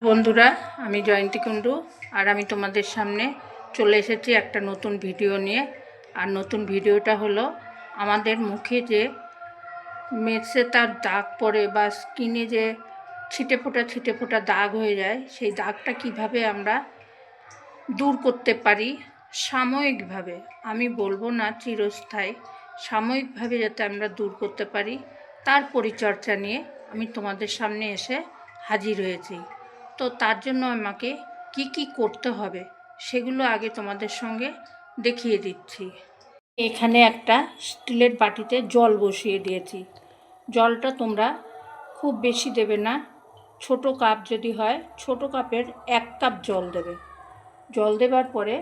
বন্ধুরা, আমি জয়ন্তী কুণ্ডু আর আমি তোমাদের সামনে চলে এসেছি একটা নতুন ভিডিও নিয়ে। আর নতুন ভিডিওটা হলো আমাদের মুখে যে মেসে তার দাগ পড়ে বা স্কিনে যে ছিটে ফোটা দাগ হয়ে যায়, সেই দাগটা কিভাবে আমরা দূর করতে পারি সাময়িকভাবে। আমি বলবো না চিরস্থায়ী, সাময়িকভাবে যাতে আমরা দূর করতে পারি তার পরিচর্যা নিয়ে আমি তোমাদের সামনে এসে হাজির হয়েছি। তো তার জন্য আমাকে কি করতে হবে সেগুলো আগে তোমাদের সঙ্গে দেখিয়ে দিচ্ছি। এখানে একটা স্টিলের বাটিতে জল বসিয়ে দিয়েছি। জলটা তোমরা খুব বেশি দেবে না, ছোট কাপ যদি হয় ছোট কাপের 1 কাপ জল দেবে। জল দেবার পরে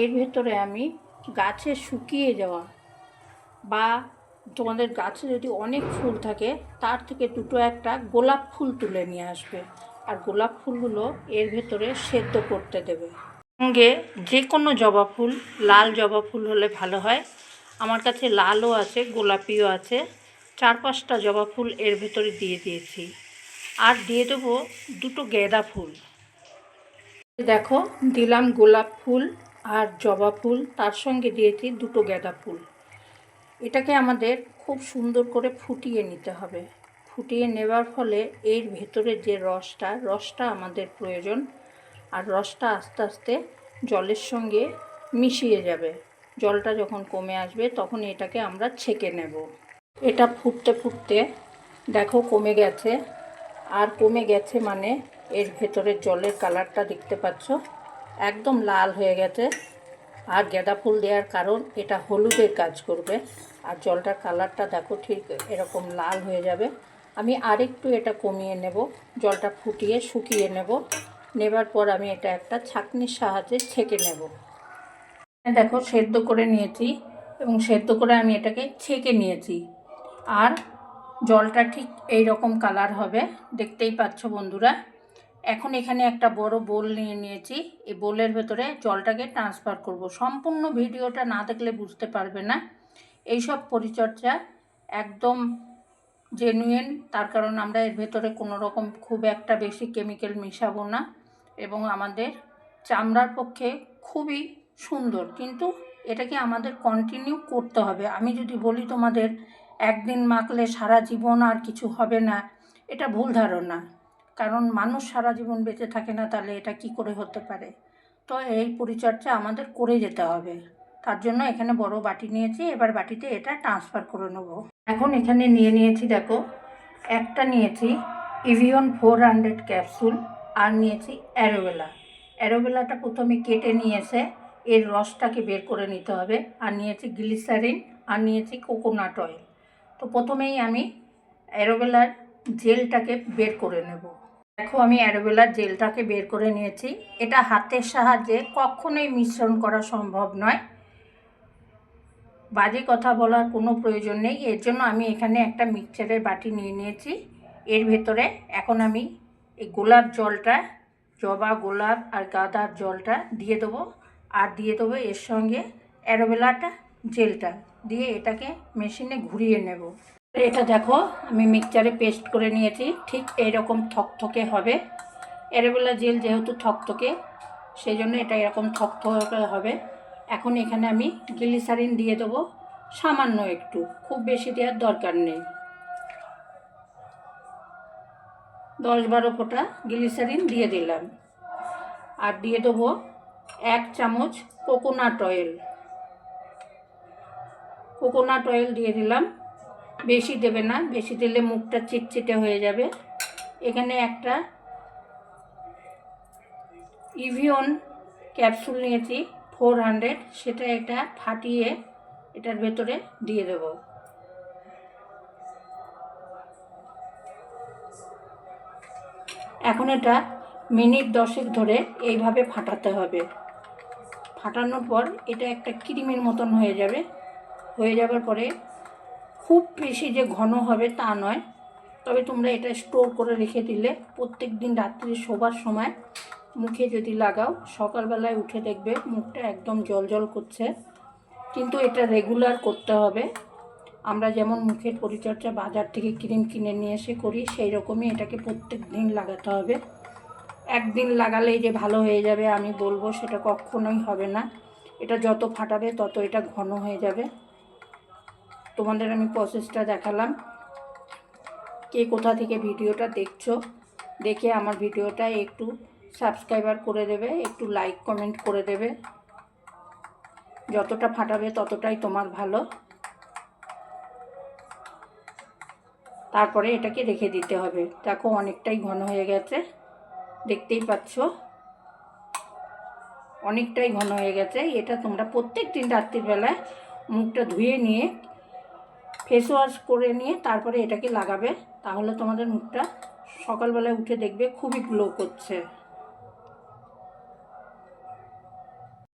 এর ভেতরে আমি গাছে শুকিয়ে যাওয়া বা তোমাদের গাছে যদি অনেক ফুল থাকে তার থেকে দুটো একটা গোলাপ ফুল তুলে নিয়ে আসবে, আর গোলাপ ফুলগুলো এর ভেতরে সেদ্ধ করতে দেবে। সঙ্গে যে কোনো জবা ফুল, লাল জবা ফুল হলে ভালো হয়। আমার কাছে লালও আছে, গোলাপিও আছে। 4-5টা জবা ফুল এর ভেতরে দিয়ে দিয়েছি। আর দিয়ে দেবো 2টো গাঁদা ফুল। দেখো, দিলাম গোলাপ ফুল আর জবা ফুল, তার সঙ্গে দিয়েছি 2টো গাঁদা ফুল। এটাকে আমাদের খুব সুন্দর করে ফুটিয়ে নিতে হবে। ফুটিয়ে নেবার ফলে এর ভেতরে যে রসটা আমাদের প্রয়োজন, আর রসটা আস্তে আস্তে জলের সঙ্গে মিশিয়ে যাবে। জলটা যখন কমে আসবে তখন এটাকে আমরা ছেঁকে নেব। এটা ফুটতে ফুটতে দেখো কমে গেছে, আর কমে গেছে মানে এর ভেতরের জলের কালারটা দেখতে পাচ্ছ একদম লাল হয়ে গেছে। আর গাঁদা ফুল দেওয়ার কারণ এটা হলুদের কাজ করবে, আর জলটার কালারটা দেখো ঠিক এরকম লাল হয়ে যাবে। আমি আরেকটু এটা কমিয়ে নেব, জলটা ফুটিয়ে শুকিয়ে নেবার পর আমি এটা একটা ছাঁকনির সাহায্যে ছেঁকে নেব। দেখো সেদ্ধ করে নিয়েছি এবং সেদ্ধ করে আমি এটাকে ছেঁকে নিয়েছি। আর জলটা ঠিক এই রকম কালার হবে, দেখতেই পাচ্ছ বন্ধুরা। এখন এখানে একটা বড় বোল নিয়ে নিয়েছি। এই বোলের ভেতরে জলটাকে ট্রান্সফার করব। সম্পূর্ণ ভিডিওটা না দেখলে বুঝতে পারবে না। এইসব পরিচর্যা একদম জেনুইন, তার কারণ আমরা এর ভেতরে কোনো রকম খুব একটা বেশি কেমিক্যাল মিশাবো না, এবং আমাদের চামড়ার পক্ষে খুবই সুন্দর। কিন্তু এটাকে আমাদের কন্টিনিউ করতে হবে। আমি যদি বলি তোমাদের একদিন মাখলে সারা জীবন আর কিছু হবে না, এটা ভুল ধারণা। কারণ মানুষ সারা জীবন বেঁচে থাকে না, তাহলে এটা কি করে হতে পারে? তো এই পরিচর্যা আমাদের করে যেতে হবে। তার জন্য এখানে বড় বাটি নিয়েছি, এবার বাটিতে এটা ট্রান্সফার করে নেব। এখন এখানে নিয়েছি দেখো, একটা নিয়েছি ইভিয়ন 400 ক্যাপসুল, আর নিয়েছি অ্যালোভেরা। অ্যালোভেরাটা প্রথমে কেটে নিয়ে এসে এর রসটাকে বের করে নিতে হবে। আর নিয়েছি গ্লিসারিন, আর নিয়েছি কোকোনাট অয়েল। তো প্রথমেই আমি অ্যালোভেরার জেলটাকে বের করে নেব। দেখো, আমি অ্যালোভেরার জেলটাকে বের করে নিয়েছি। এটা হাতের সাহায্যে কখনোই মিশ্রণ করা সম্ভব নয়, বাজে কথা বলার কোনো প্রয়োজন নেই। এর জন্য আমি এখানে একটা মিক্সচারের বাটি নিয়ে নিয়েছি। এর ভেতরে এখন আমি এই গোলাপ জলটা, জবা, গোলাপ আর গাঁদার জলটা দিয়ে দেবো, আর দিয়ে দেবো এর সঙ্গে অ্যালোভেরাটা জেলটা দিয়ে এটাকে মেশিনে ঘুরিয়ে নেব। এটা দেখো আমি মিক্সচারে পেস্ট করে নিয়েছি, ঠিক এইরকম থকথকে হবে। অ্যালোভেরা জেল যেহেতু থকথকে, সেই জন্য এটা এরকম থকথকে হবে। এখন এখানে আমি গ্লিসারিন দিয়ে দেবো সামান্য একটু, খুব বেশি দেওয়ার দরকার নেই। 10-12 ফোঁটা গ্লিসারিন দিয়ে দিলাম। আর দিয়ে দেবো 1 চামচ কোকোনাট অয়েল। কোকোনাট অয়েল দিয়ে দিলাম, বেশি দেবে না, বেশি দিলে মুখটা চিটচিটে হয়ে যাবে। এখানে একটা ইভিয়ন ক্যাপসুল নিয়েছি 400, সেটা এটা ফাটিয়ে এটার ভেতরে দিয়ে দেব। এখন এটা মিনিট 10 ধরে এইভাবে ফাটাতে হবে। ফাটানোর পর এটা একটা ক্রিমের মতন হয়ে যাবে। হয়ে যাবার পরে খুব বেশি যে ঘন হবে তা নয়, তবে তোমরা এটা স্টোর করে রেখে দিলে প্রত্যেক দিন রাত্রে শোবার সময় মুখে যদি লাগাও, সকালবেলায় উঠে দেখবে মুখটা একদম জলজল করছে। কিন্তু এটা রেগুলার করতে হবে। আমরা যেমন মুখের পরিচর্যা বাজার থেকে ক্রিম কিনে নিয়ে এসে করি, সেই রকমই এটাকে প্রত্যেক দিন লাগাতে হবে। একদিন লাগালেই যে ভালো হয়ে যাবে আমি বলবো সেটা কখনোই হবে না। এটা যত ফাটাবে তত এটা ঘন হয়ে যাবে। তোমাদের আমি প্রসেসটা দেখালাম। কে কোথা থেকে ভিডিওটা দেখছো, দেখে আমার ভিডিওটা একটু সাবস্ক্রাইবার করে দেবে, একটু লাইক কমেন্ট করে দেবে। যতটা ফাটাবে ততটাই তোমার ভালো। তারপরে এটাকে রেখে দিতে হবে। দেখো অনেকটাই ঘন হয়ে গেছে, দেখতেই পাচ্ছ অনেকটাই ঘন হয়ে গেছে। এটা তোমরা প্রত্যেক দিন রাত্রিবেলায় মুখটা ধুয়ে নিয়ে ফেস ওয়াশ করে নিয়ে তারপরে এটাকে লাগাবে, তাহলে তোমাদের মুখটা সকালবেলায় উঠে দেখবে খুবই গ্লো করছে।